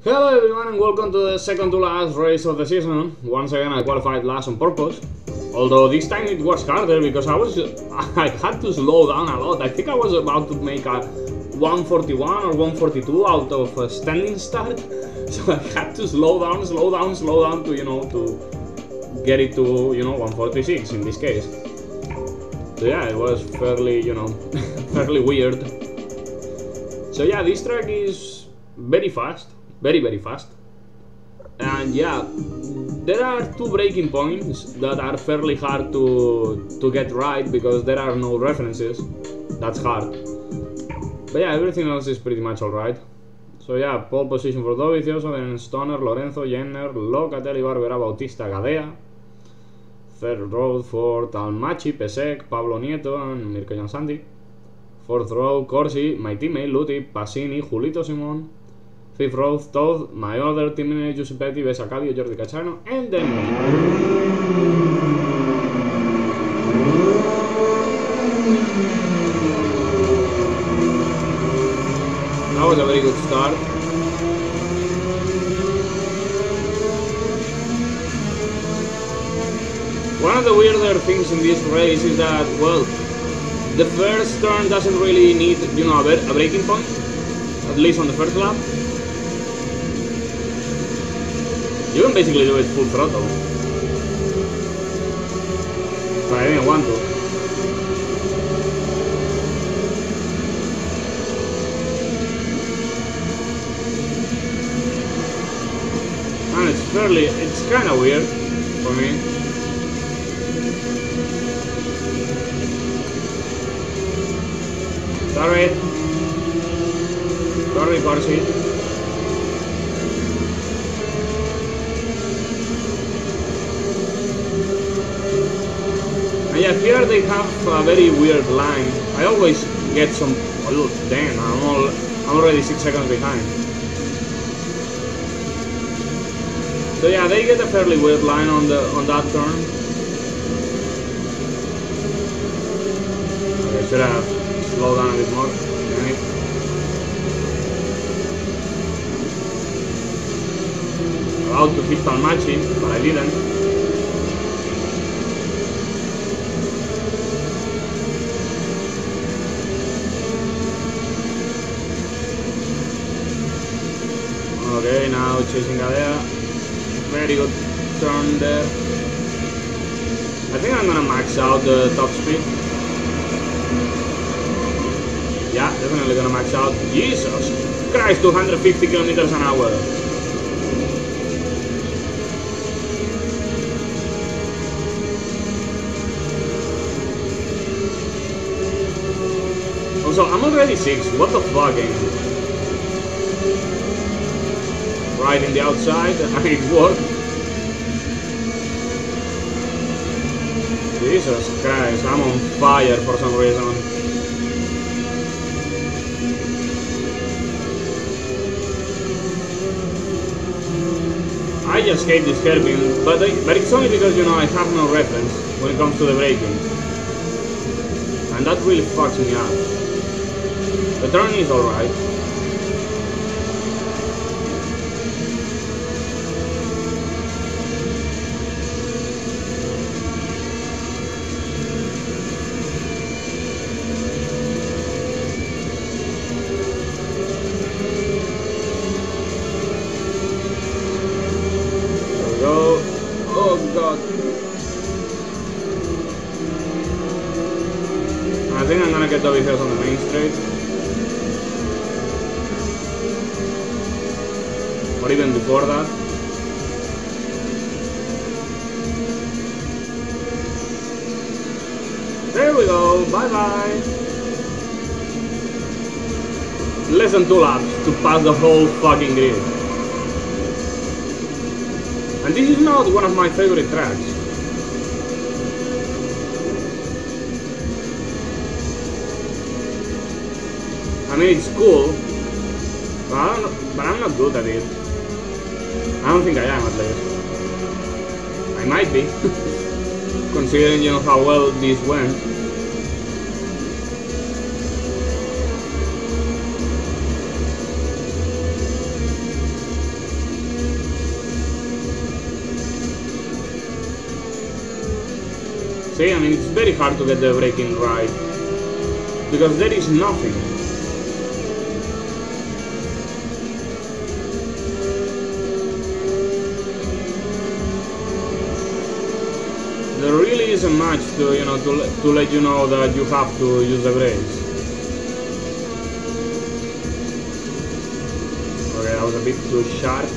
Hello everyone and welcome to the second to last race of the season. Once again I qualified last on purpose. Although this time it was harder because I had to slow down a lot. I think I was about to make a 141 or 142 out of a standing start. So I had to slow down to, to get it to, 146 in this case. So yeah, it was fairly, fairly weird. So yeah, this track is very fast. Very fast. And yeah, there are two braking points that are fairly hard to get right because there are no references. That's hard. But yeah, everything else is pretty much alright. So yeah, pole position for Dovizioso, then Stoner, Lorenzo, Jenner, Locatelli, Barbera, Bautista, Gadea. Third row for Talmachi, Pesek, Pablo Nieto, and Mirko Jansanti. Fourth row, Corsi, my teammate, Luti, Passini, Julito Simon. Fifth row, Todd, my other teammate, Giuseppetti, Besacavio, Jordi Cacciano, and then me. That was a very good start. One of the weirder things in this race is that, well, the first turn doesn't really need, a braking point, at least on the first lap. You can basically do it full throttle, but I didn't want to. And it's kind of weird for me. Sorry, Corsi. Yeah, here they have a very weird line. I always get some. Oh, damn! I'm already 6 seconds behind. So yeah, they get a fairly weird line on that turn. Okay, should have slowed down a bit more. Damn it. About to hit Talmachi, but I didn't. Okay, now chasing Gadea. Very good turn there. I think I'm gonna max out the top speed. Yeah, definitely gonna max out. Jesus Christ, 250 kilometers an hour. Also, I'm already 6. What the fuck, game? Right in the outside, and it worked. Jesus Christ, I'm on fire for some reason. I just hate this hairpin, but it's only because, I have no reference when it comes to the braking. And that really fucks me up. The turn is alright. I think I'm gonna get Dovizioso on the main straight. Or even before that. There we go, bye bye. Less than 2 laps to pass the whole fucking grid. And this is not one of my favorite tracks. I mean, it's cool, but I'm not good at it. I don't think I am, at least. I might be, considering, how well this went. See, I mean, it's very hard to get the braking right, because there is nothing. There really isn't much to, you know, to let you know that you have to use the brakes. Okay, that was a bit too sharp.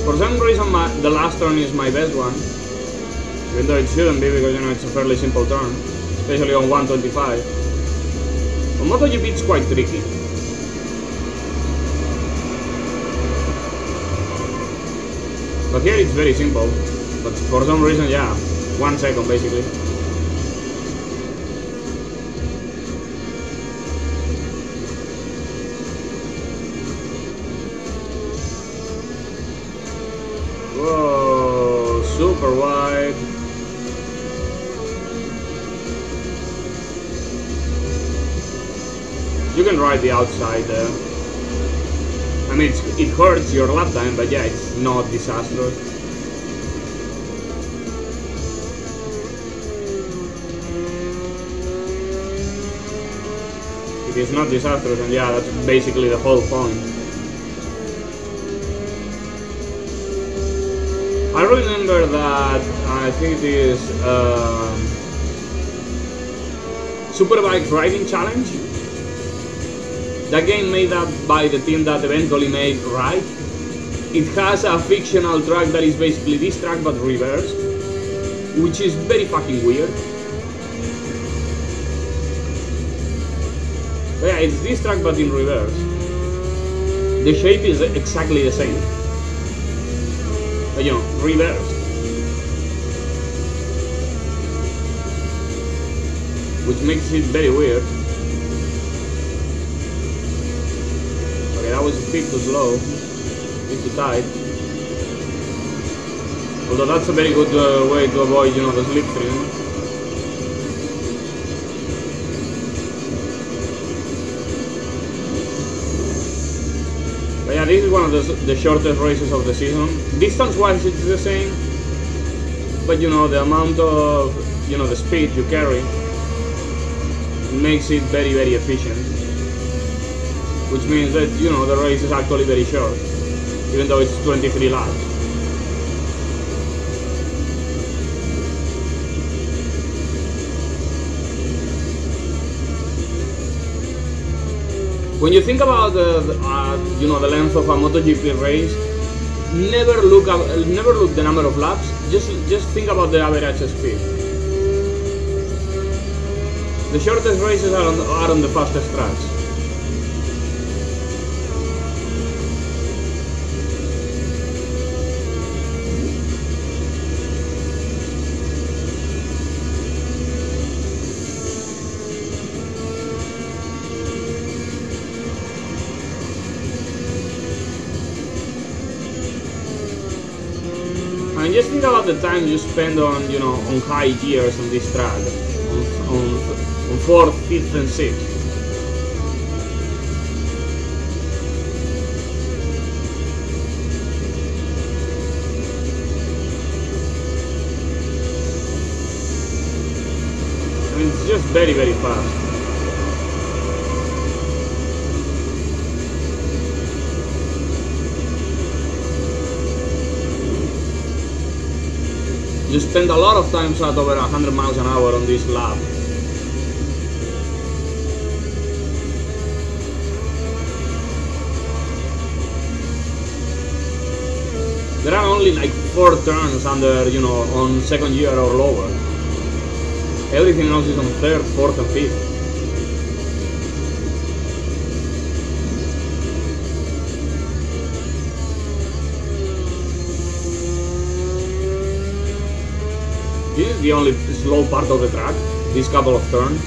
For some reason, the last turn is my best one, even though it shouldn't be, because, you know, it's a fairly simple turn, especially on 125. On MotoGP, it's quite tricky. But here it's very simple. But for some reason, yeah, 1 second basically. Whoa, super wide. You can ride the outside there. I mean, it hurts your lap time, but yeah, it's not disastrous. It is not disastrous, and yeah, that's basically the whole point. I remember that, I think it is Superbike Riding Challenge. That game made up by the team that eventually made Ride. It has a fictional track that is basically this track but reversed, which is very fucking weird. But yeah, it's this track but in reverse. The shape is exactly the same, but, you know, reversed, which makes it very weird. Okay, that was a bit too slow, a bit too tight. Although that's a very good way to avoid, you know, the slipstream. But yeah, this is one of the shortest races of the season. Distance-wise, it's the same, but, you know, the amount of, you know, the speed you carry makes it very, very efficient. Which means that, you know, the race is actually very short, even though it's 23 laps. When you think about you know, the length of a MotoGP race, never look the number of laps. Just think about the average speed. The shortest races are on the fastest tracks. And just think about the time you spend on, you know, on high gears on this track, on 4th, 5th and 6th. I mean, it's just very, very fast. You spend a lot of times at over 100 miles an hour on this lap. There are only like 4 turns under, you know, on 2nd gear or lower. Everything else is on 3rd, 4th and 5th. This is the only slow part of the track, these couple of turns.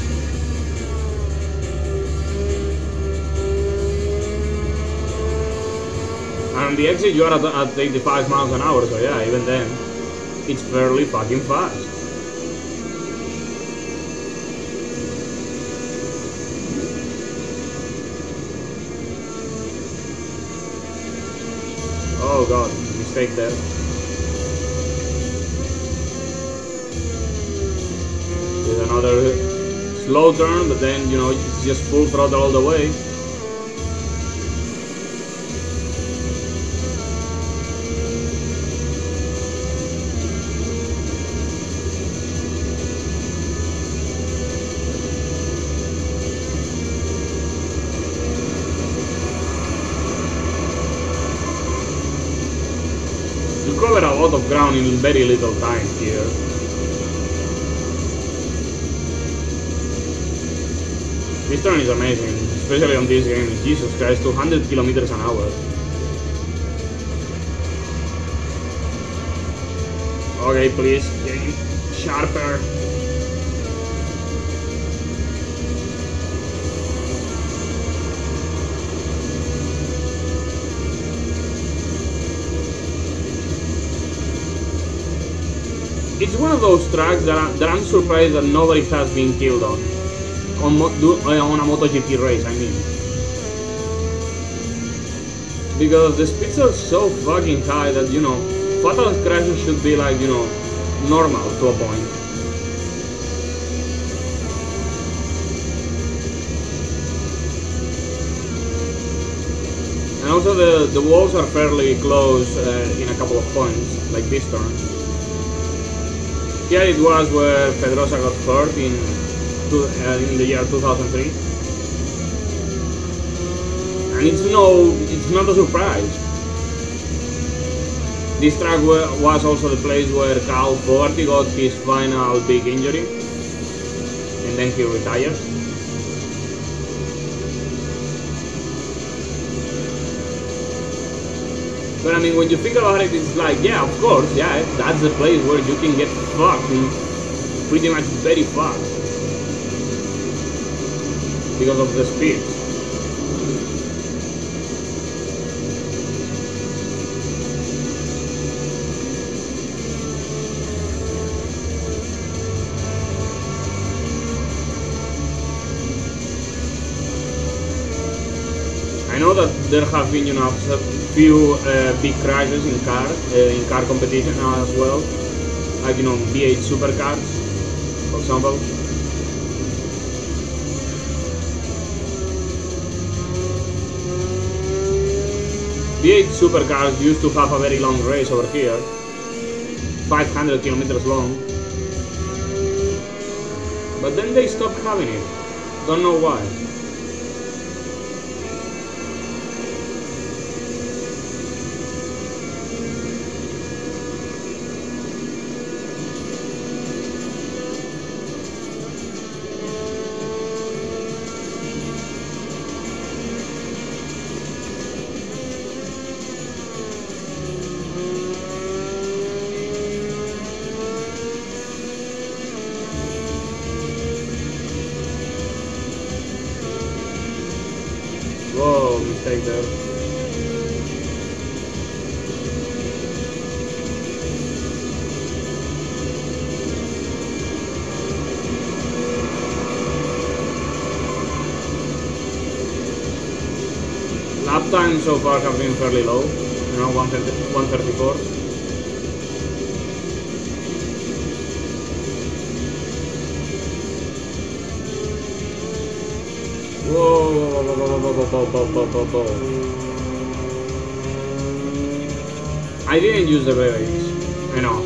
And on the exit you are at 85 miles an hour, so yeah, even then, it's fairly fucking fast. Oh god, mistake there. There's another slow turn, but then, you know, it's just full throttle all the way. You cover a lot of ground in very little time here. This turn is amazing, especially on this game. Jesus Christ, 200 kilometers an hour. Okay, please, game sharper. It's one of those tracks that I'm surprised that nobody has been killed on a MotoGP race, I mean. Because the speeds are so fucking high that, you know, fatal crashes should be like, you know, normal to a point. And also the walls are fairly close in a couple of points, like this turn. Here it was where Pedrosa got hurt in the year 2003. And it's not a surprise. This track was also the place where Cal Fogarty got his final big injury, and then he retires. But I mean, when you think about it, it's like, yeah, of course, yeah, that's the place where you can get fucked pretty much very fast because of the speed. I know that there have been, you know, a few big crashes in car competition as well, like, you know, V8 supercars, for example. V8 supercars used to have a very long race over here, 500 kilometers long, but then they stopped having it. Don't know why. Whoa, mistake there. Lap times so far have been fairly low, you know, 134. Whoa. I didn't use the brakes, I know.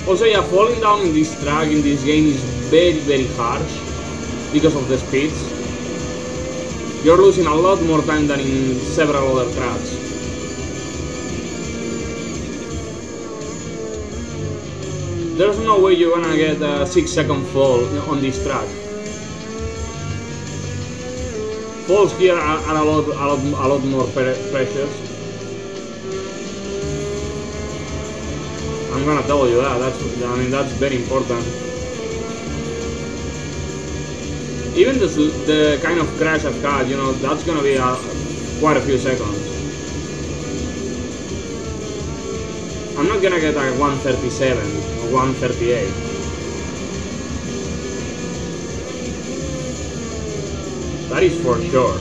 Also, yeah, falling down in this track in this game is very harsh because of the speeds. You're losing a lot more time than in several other tracks. There's no way you're gonna get a 6-second fall on this track. Falls here are a lot more precious. I'm gonna tell you that. That's very important. Even the kind of crash I've had, you know, that's gonna be quite a few seconds. I'm not gonna get a 137 or 138. That is for sure.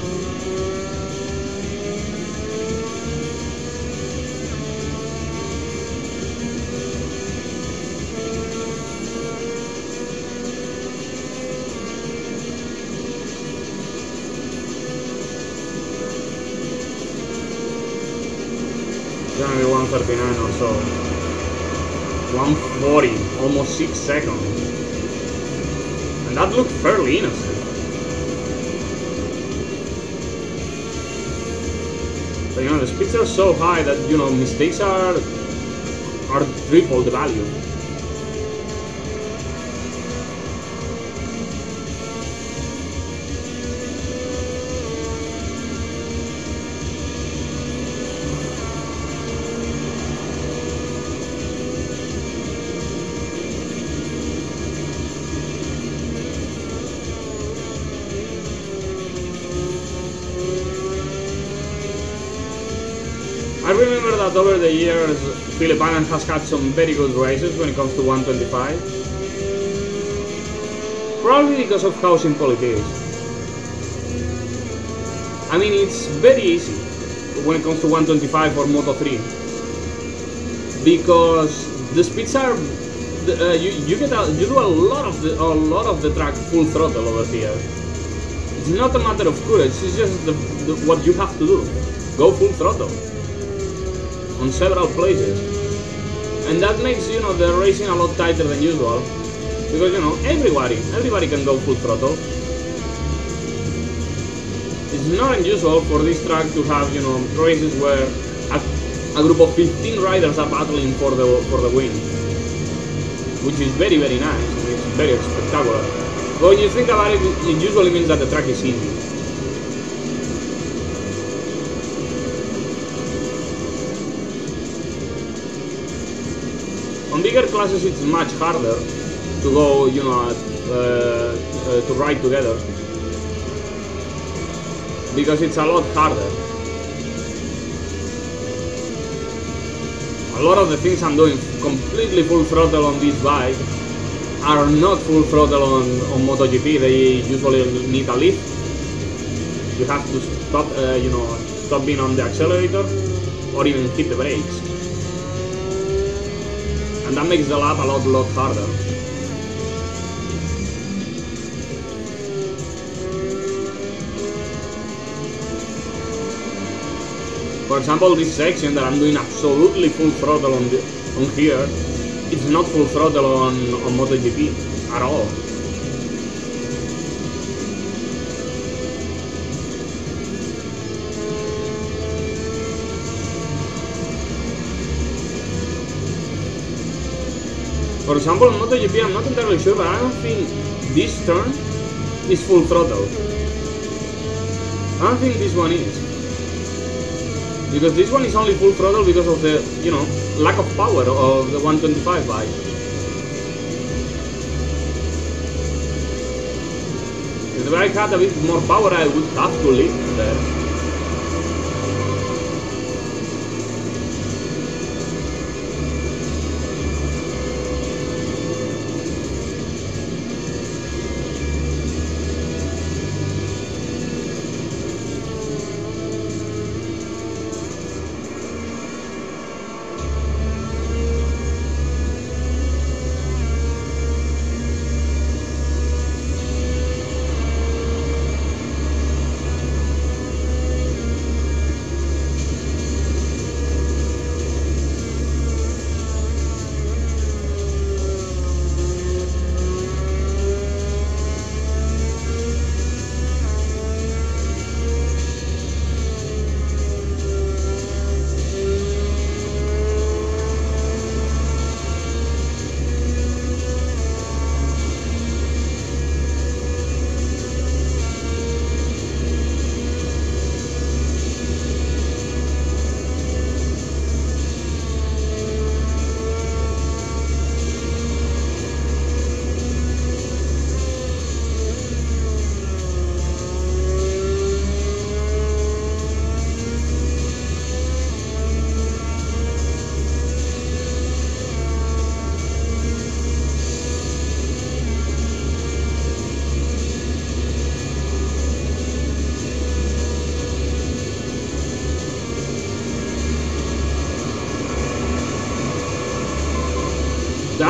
Gonna be 139 or so. 140, almost 6 seconds. And that looked fairly innocent. But you know, the speeds are so high that, you know, mistakes are triple the value. I remember that over the years, Philip Allen has had some very good races when it comes to 125. Probably because of how simple it is. I mean, it's very easy when it comes to 125 or Moto3. Because the speeds are... you do a lot of the track full throttle over here. It's not a matter of courage, it's just what you have to do. Go full throttle on several places, and that makes, you know, the racing a lot tighter than usual, because, you know, everybody can go full throttle. It's not unusual for this track to have, you know, races where a group of 15 riders are battling for the win, which is very, very nice. I mean, it's very spectacular. But when you think about it, it usually means that the track is easy. On bigger classes, it's much harder to go, you know, to ride together, because it's a lot harder. A lot of the things I'm doing completely full throttle on this bike are not full throttle on MotoGP. They usually need a lift. You have to stop, you know, stop being on the accelerator or even hit the brakes. And that makes the lap a lot harder. For example, this section that I'm doing absolutely full throttle on here, it's not full throttle on MotoGP at all. For example, on MotoGP, I'm not entirely sure, but I don't think this turn is full throttle. I don't think this one is. Because this one is only full throttle because of the, you know, lack of power of the 125 bike. If the bike had a bit more power, I would have to lift there.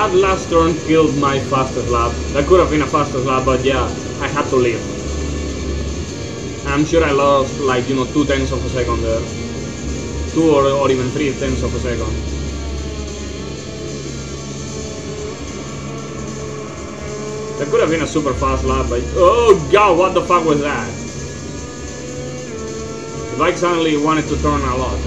That last turn killed my fastest lap. That could have been a fastest lap, but yeah, I had to leave. I'm sure I lost like, you know, 0.2 of a second there. 2 or even 0.3 of a second. That could have been a super fast lap, but oh god, what the fuck was that? The bike suddenly wanted to turn a lot.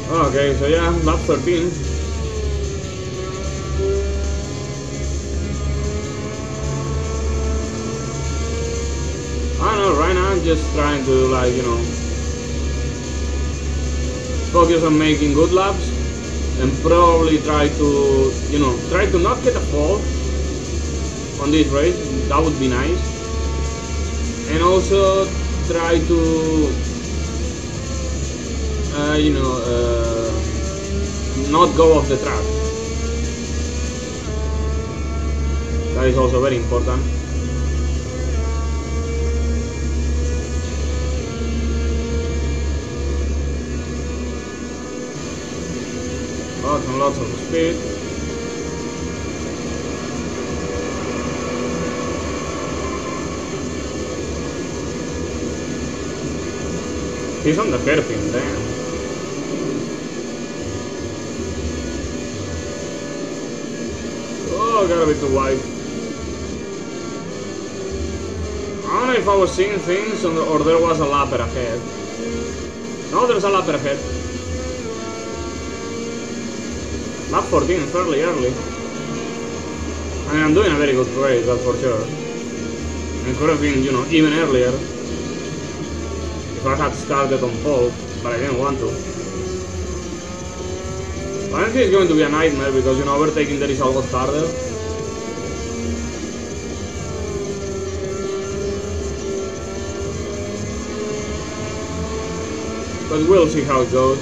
Okay, so yeah, lap 13. I don't know, right now I'm just trying to, like, you know, focus on making good laps and probably try to, you know, try to not get a fall on this race. That would be nice. And also try to you know, not go off the track. That is also very important. Lots and lots of speed. He's on the hairpin, damn. Oh, gotta be too wide. I don't know if I was seeing things or there was a lapper ahead. No, there's a lapper ahead. Lap 14, fairly early. I mean, I'm doing a very good race, that's for sure. And could have been, you know, even earlier if I had started on pole, but I didn't want to. Honestly, it's going to be a nightmare because, you know, overtaking there is almost harder. But we'll see how it goes.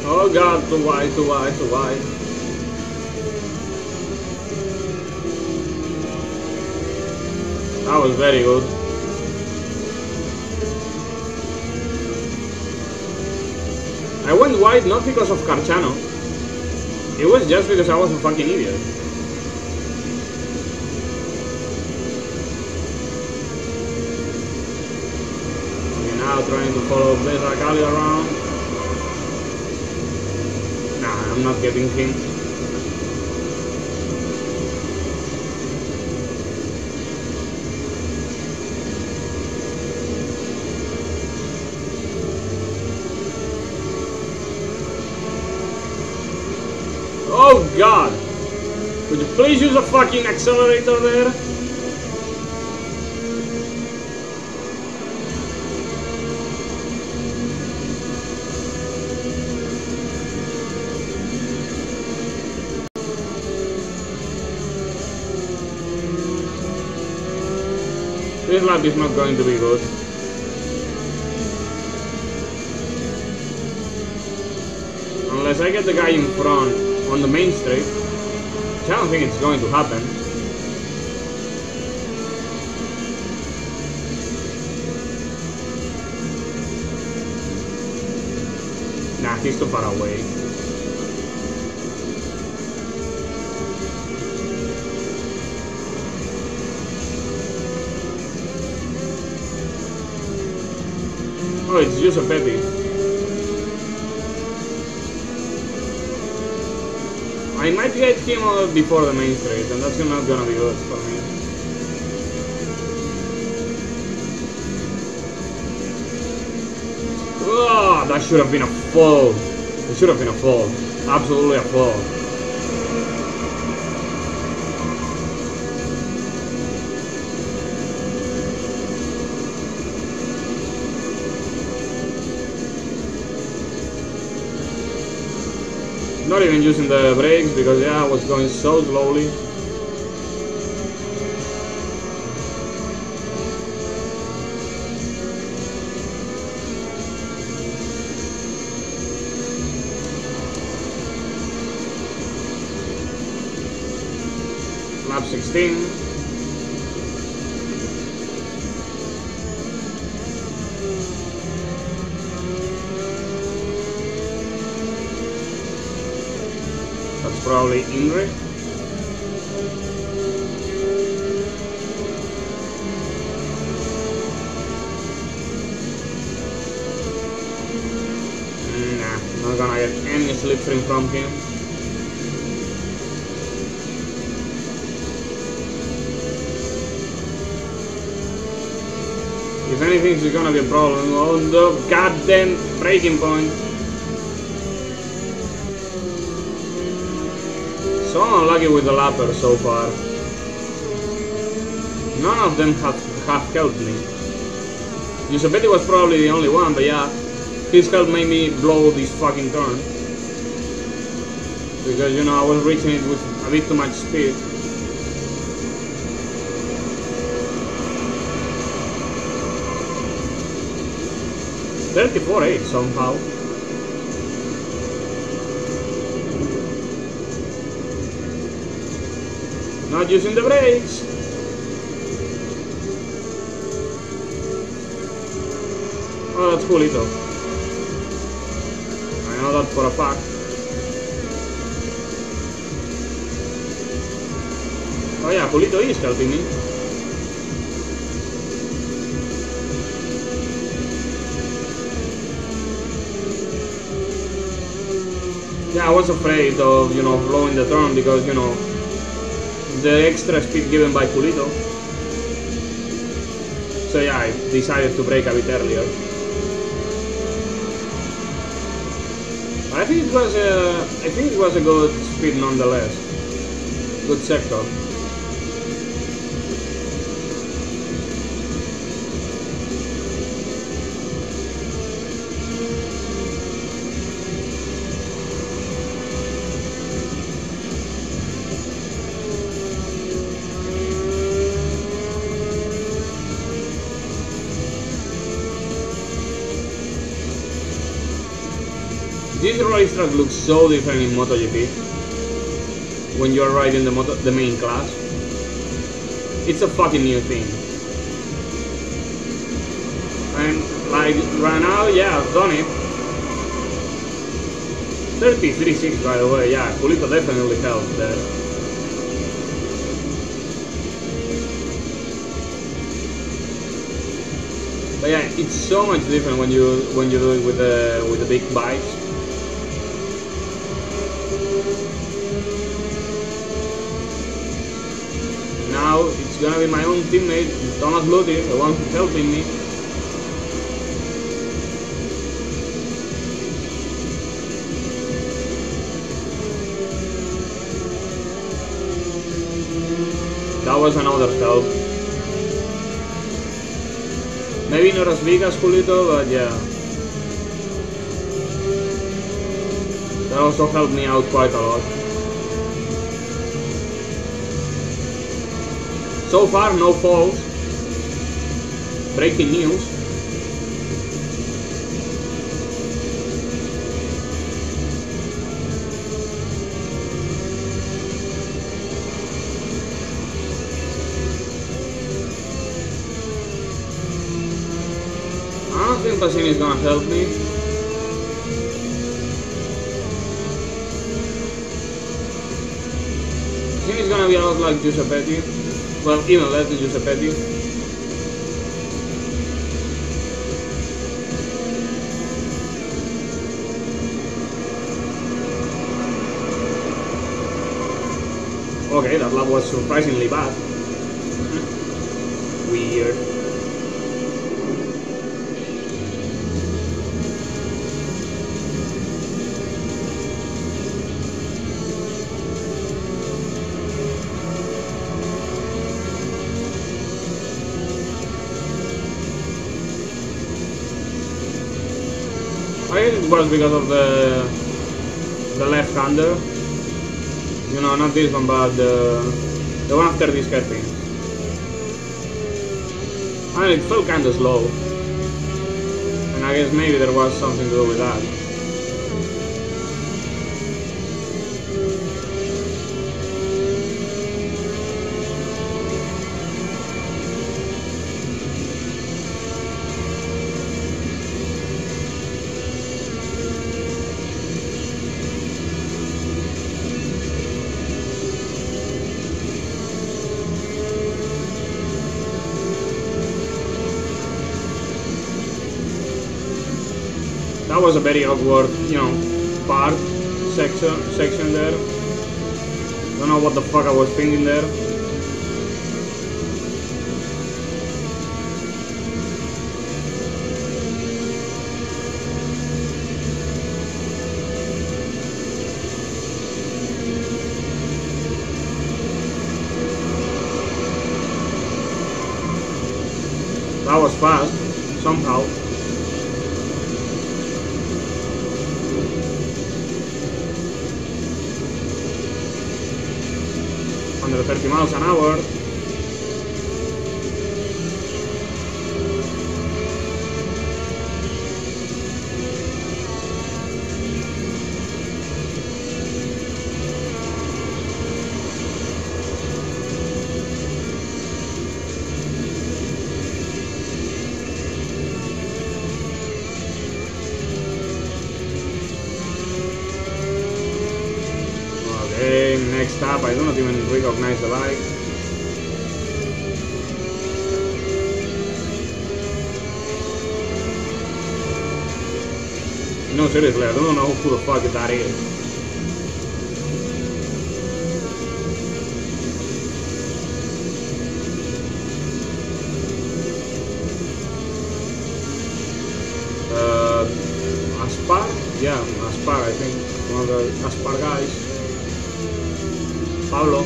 Oh god, too wide, too wide, too wide. That was very good. I went wide not because of Carchano. It was just because I was a fucking idiot. Okay, now trying to follow Beza Kali around. Nah, I'm not getting him. Oh god! Could you please use a fucking accelerator there? This lap is not going to be good. Unless I get the guy in front on the main straight, which I don't think it's going to happen. Nah, he's too far away. Oh, it's Giuseppe. I might get him before the main straight, and that's not gonna be good for me. Oh, that should have been a fall. It should have been a fall. Absolutely a fall. Not even using the brakes because yeah, I was going so slowly. Lap 16. That's probably Ingrid. Nah, not gonna get any slipstream from him. If anything, it's gonna be a problem on the goddamn braking point. So unlucky with the lapper so far. None of them have helped me. Giuseppe was probably the only one, but yeah, his help made me blow this fucking turn. Because, you know, I was reaching it with a bit too much speed. .34.8 somehow. Not using the brakes. Oh, that's Julito. I know that for a fact. Oh yeah, Julito is helping me. Yeah, I was afraid of, you know, blowing the turn because, you know, the extra speed given by Julito. So yeah, I decided to brake a bit earlier. But I think it was a good speed nonetheless. Good sector. This racetrack looks so different in MotoGP when you are riding the main class. It's a fucking new thing. And like right now, yeah, I've done it. 33.6 by the way, yeah, Julito definitely helped there. But yeah, it's so much different when you do it with the big bikes. Now it's gonna be my own teammate, Thomas Ludi, the one who's helping me. That was another help. Maybe not as big as Julito, but yeah. That also helped me out quite a lot. So far, no faults. Breaking news. I don't think Passini is gonna help me. Passini is gonna be a lot like Giuseppe. Well, even less than Giuseppe. Okay, that lap was surprisingly bad. Weird. I guess it was because of the the left-hander. You know, not this one, but the one after this hairpin. I mean, it felt kinda slow. And I guess maybe there was something to do with that. That was a very awkward, you know, section there. Don't know what the fuck I was thinking there. That was fast, somehow. Under 30 miles an hour. Okay, next up, I do not even recognize the bike. No, seriously, I don't know who the fuck that is. Aspar? Yeah, Aspar, I think. One of the Aspar guys. Pablo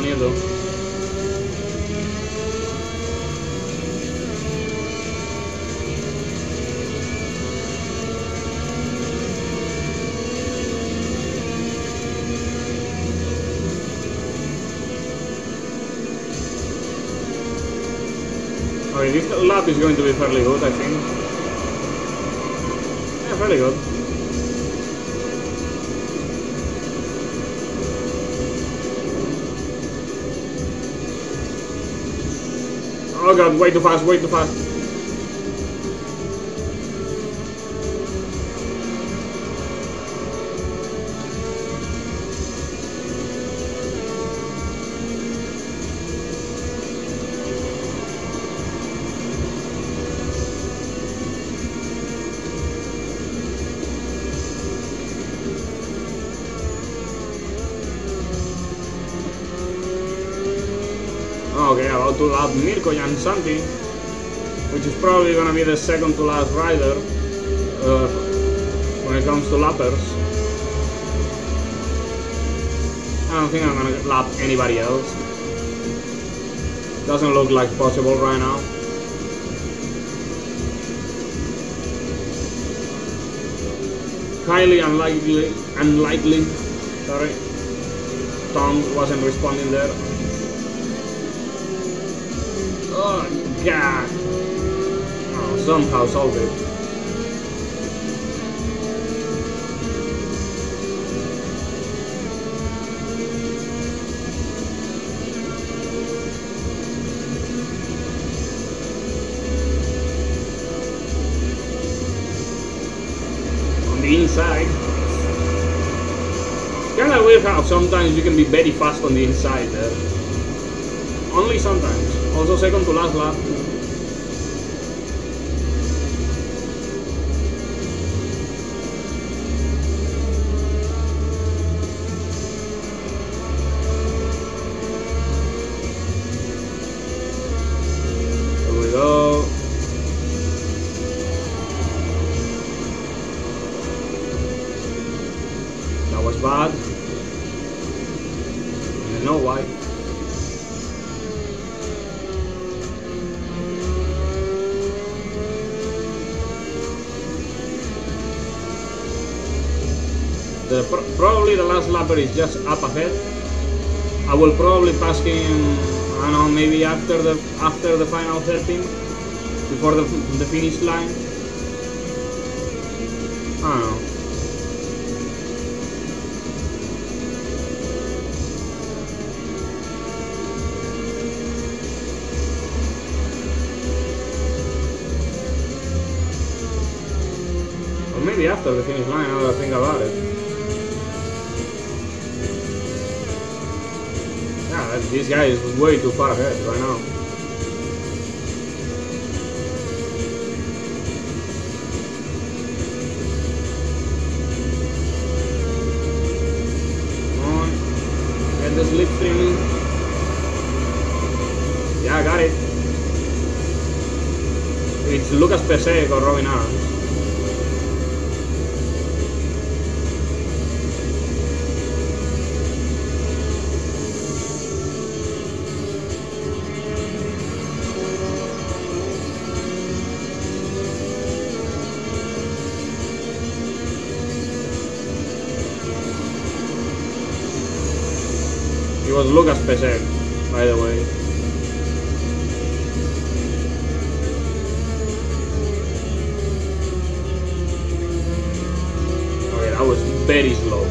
Nieto. Okay, this lap is going to be fairly good, I think. Yeah, fairly good. Oh god, way too fast, way too fast. Okay, about to lap Mirko Jansanti, which is probably gonna be the second to last rider when it comes to lappers. I don't think I'm gonna lap anybody else. Doesn't look like possible right now. Highly unlikely. Sorry, Tom wasn't responding there. Oh god. Oh, somehow solved it. On the inside. It's kinda weird how sometimes you can be very fast on the inside there. Only sometimes. Also second to last lap. There we go. That was bad. I don't know why. Probably the last lapper is just up ahead. I will probably pass him, I don't know, maybe after the final hairpin, before the finish line. I don't know. Or maybe after the finish line, now that I think about it. Yeah, this guy is way too far ahead right now. The slipstream. Yeah, I got it. It's Lucas Pesek or Robin Arms. It was Lucas Pesek, by the way. Okay, that was very slow.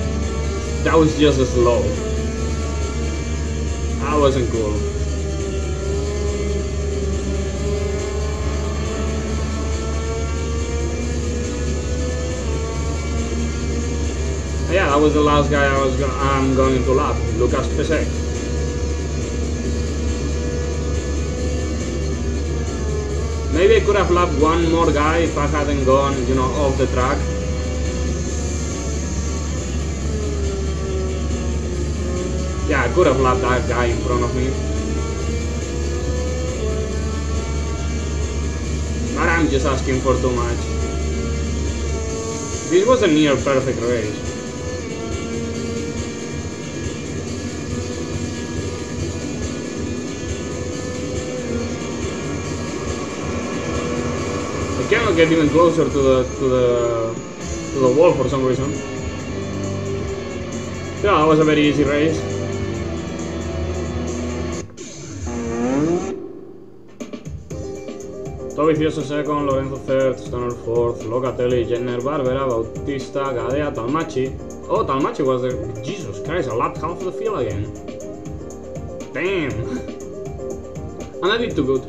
That was just slow. That wasn't cool. Yeah, that was the last guy I'm going to lap, Lucas Pesek. Maybe I could have lapped one more guy if I hadn't gone, you know, off the track. Yeah, I could have lapped that guy in front of me. But I'm just asking for too much. This was a near perfect race. I cannot get even closer to the wall for some reason. Yeah, that was a very easy race. Dovizioso second, Lorenzo third, Stoner fourth, Locatelli, Jenner, Barbera, Bautista, Gadea, Talmachi. Oh, Talmachi was there. Jesus Christ, I lapped half of the field again. Damn. I'm a bit too good.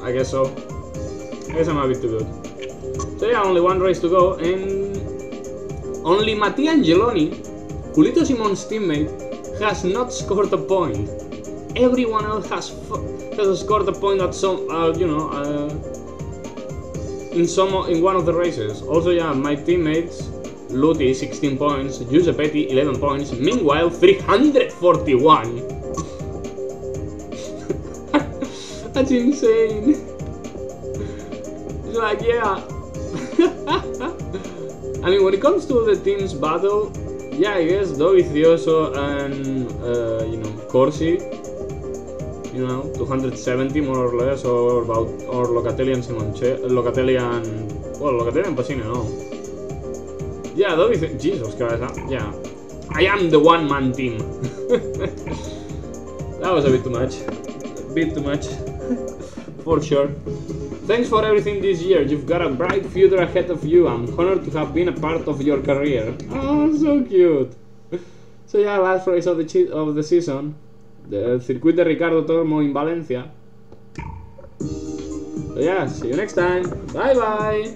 I guess so. I guess I'm a bit too good. So yeah, only one race to go, and only Mattia Angeloni, Julito Simon's teammate, has not scored a point. Everyone else has scored a point at some, in one of the races. Also, yeah, my teammates, Luti 16 points, Giuseppetti 11 points. Meanwhile, 341. That's insane. It's like, yeah. I mean, when it comes to the teams battle, yeah, I guess Dovizioso and Corsi, 270 more or less, or Locatelli and Locatelli and Passini, no. Yeah, Dovizioso, Jesus Christ, yeah. I am the one-man team. That was a bit too much. For sure. Thanks for everything this year. You've got a bright future ahead of you. I'm honored to have been a part of your career. Oh, so cute. So yeah, last race of the season, the Circuit de Ricardo Tormo in Valencia. So yeah, see you next time. Bye bye.